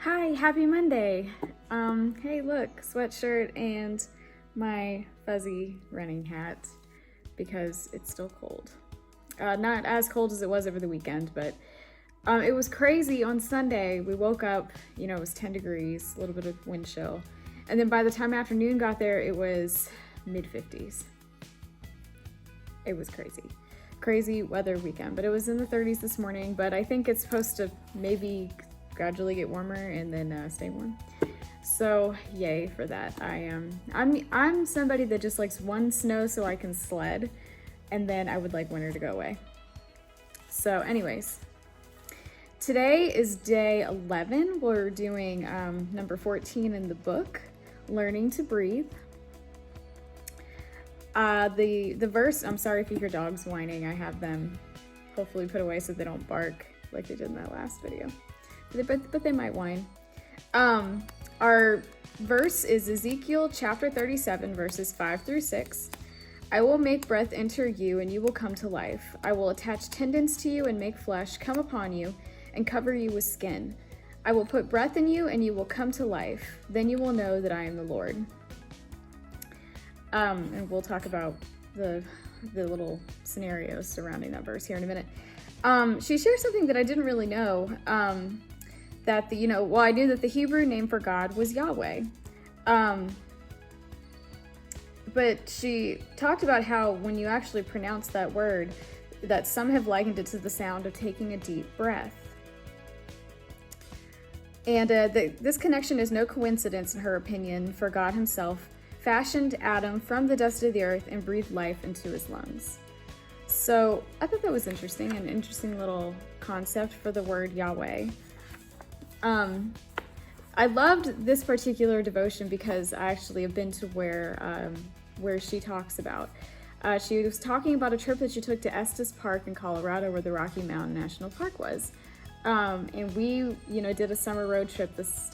Hi, happy Monday. Hey, look, sweatshirt and my fuzzy running hat because it's still cold. Not as cold as it was over the weekend, but it was crazy on Sunday. We woke up, it was 10 degrees, a little bit of wind chill. And then by the time afternoon got there, it was mid 50s. It was crazy weather weekend, but it was in the 30s this morning, but I think it's supposed to maybe gradually get warmer and then stay warm. So yay for that. I'm somebody that just likes one snow so I can sled, and then I would like winter to go away. So anyways, today is day 11. We're doing number 14 in the book, Learning to Breathe. The verse, I'm sorry if you hear dogs whining, I have them hopefully put away so they don't bark like they did in that last video. But they might whine. Our verse is Ezekiel chapter 37, verses 5 through 6. I will make breath enter you, and you will come to life. I will attach tendons to you and make flesh come upon you and cover you with skin. I will put breath in you, and you will come to life. Then you will know that I am the Lord. And we'll talk about the little scenarios surrounding that verse here in a minute. She shares something that I didn't really know. That I knew that the Hebrew name for God was Yahweh. But she talked about how when you actually pronounce that word, that some have likened it to the sound of taking a deep breath. And this connection is no coincidence in her opinion, for God himself fashioned Adam from the dust of the earth and breathed life into his lungs. So I thought that was interesting, an interesting little concept for the word Yahweh. I loved this particular devotion because I actually have been to where she talks about. She was talking about a trip that she took to Estes Park in Colorado, where the Rocky Mountain National Park was. And we, did a summer road trip. This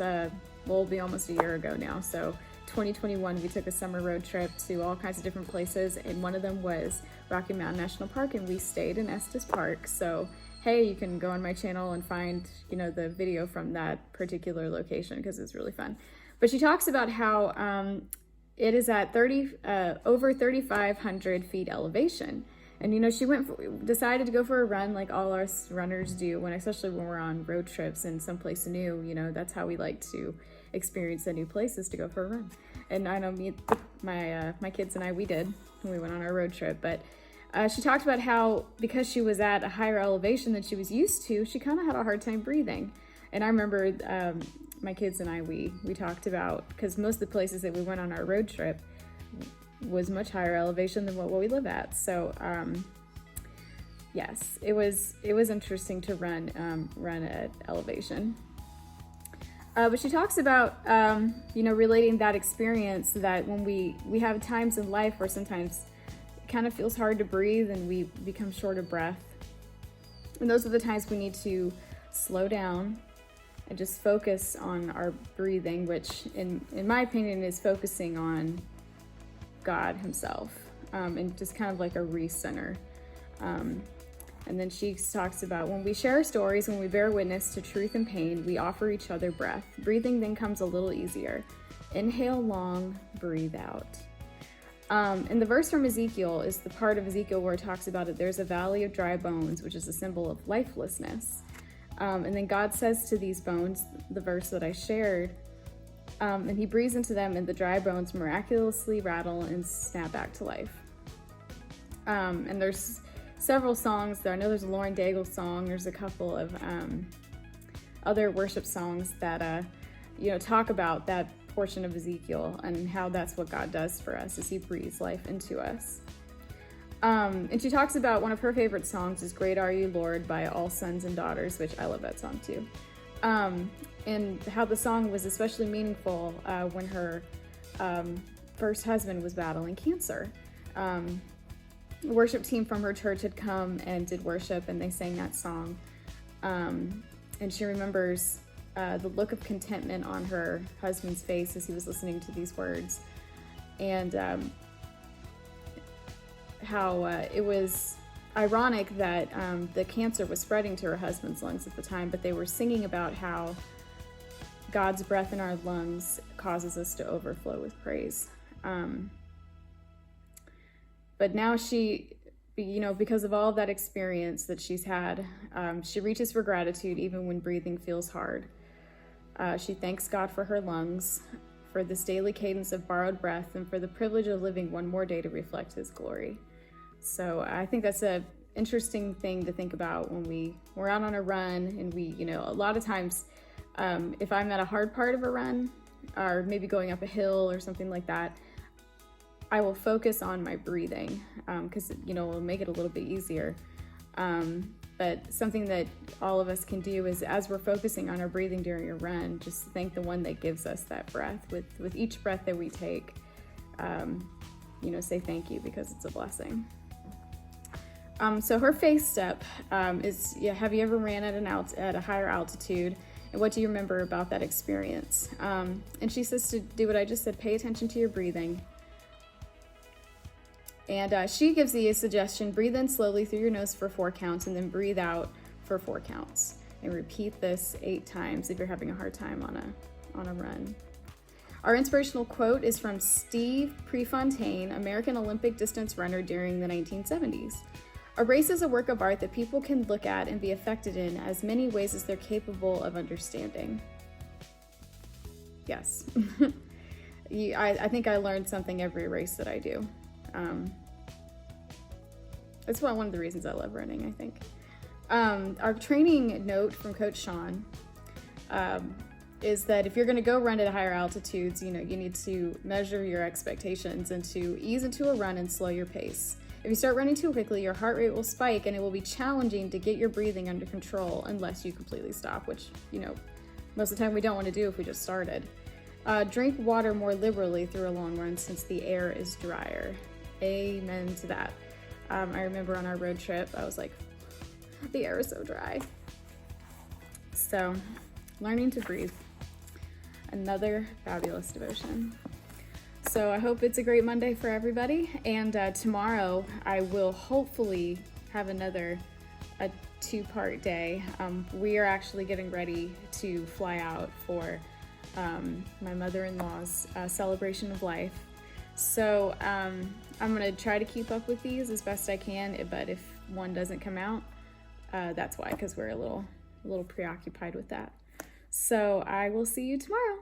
will be almost a year ago now. So 2021, we took a summer road trip to all kinds of different places, and one of them was Rocky Mountain National Park, and we stayed in Estes Park. So hey, you can go on my channel and find, the video from that particular location because it's really fun. But she talks about how it is at over 3,500 feet elevation. And, she decided to go for a run like all us runners do, especially when we're on road trips and someplace new, that's how we like to experience the new places, to go for a run. And I know my kids and I, we did when we went on our road trip, but she talked about how, because she was at a higher elevation than she was used to, she kind of had a hard time breathing. And I remember my kids and I, we talked about, because most of the places that we went on our road trip was much higher elevation than what we live at. So yes, it was interesting to run at elevation. But she talks about, relating that experience, that when we have times in life where sometimes kind of feels hard to breathe and we become short of breath. And those are the times we need to slow down and just focus on our breathing, which in my opinion is focusing on God himself, and just kind of like a recenter. And then she talks about when we share stories, when we bear witness to truth and pain, we offer each other breath. Breathing then comes a little easier. Inhale long, breathe out. And the verse from Ezekiel is the part of Ezekiel where it talks about it. There's a valley of dry bones, which is a symbol of lifelessness. And then God says to these bones, the verse that I shared, and he breathes into them, and the dry bones miraculously rattle and snap back to life. And there's several songs there. I know there's a Lauren Daigle song. There's a couple of other worship songs that, talk about that portion of Ezekiel and how that's what God does for us as he breathes life into us. And she talks about one of her favorite songs is Great Are You, Lord by All Sons and Daughters, which I love that song too. And how the song was especially meaningful when her first husband was battling cancer. The worship team from her church had come and did worship, and they sang that song. And she remembers the look of contentment on her husband's face as he was listening to these words, and how it was ironic that the cancer was spreading to her husband's lungs at the time, but they were singing about how God's breath in our lungs causes us to overflow with praise. But now she, because of all of that experience that she's had, she reaches for gratitude even when breathing feels hard. She thanks God for her lungs, for this daily cadence of borrowed breath, and for the privilege of living one more day to reflect His glory. So I think that's a interesting thing to think about when we're out on a run, and a lot of times, if I'm at a hard part of a run, or maybe going up a hill or something like that, I will focus on my breathing, because it'll make it a little bit easier. But something that all of us can do is, as we're focusing on our breathing during a run, just thank the one that gives us that breath. With each breath that we take, say thank you, because it's a blessing. So her faith step is, have you ever ran at a higher altitude? And what do you remember about that experience? And she says to do what I just said, pay attention to your breathing. And she gives the suggestion, breathe in slowly through your nose for 4 counts, and then breathe out for 4 counts. And repeat this 8 times if you're having a hard time on a run. Our inspirational quote is from Steve Prefontaine, American Olympic distance runner during the 1970s. A race is a work of art that people can look at and be affected in as many ways as they're capable of understanding. Yes. I think I learned something every race that I do. That's one of the reasons I love running, I think. Our training note from Coach Sean is that if you're going to go run at higher altitudes, you need to measure your expectations and to ease into a run and slow your pace. If you start running too quickly, your heart rate will spike, and it will be challenging to get your breathing under control unless you completely stop, which, most of the time we don't want to do if we just started. Drink water more liberally through a long run since the air is drier. Amen to that. I remember on our road trip, I was like, the air is so dry. So, learning to breathe. Another fabulous devotion. So I hope it's a great Monday for everybody. And tomorrow I will hopefully have a 2-part day. We are actually getting ready to fly out for my mother-in-law's celebration of life. So I'm going to try to keep up with these as best I can, but if one doesn't come out, that's why, because we're a little preoccupied with that. So I will see you tomorrow.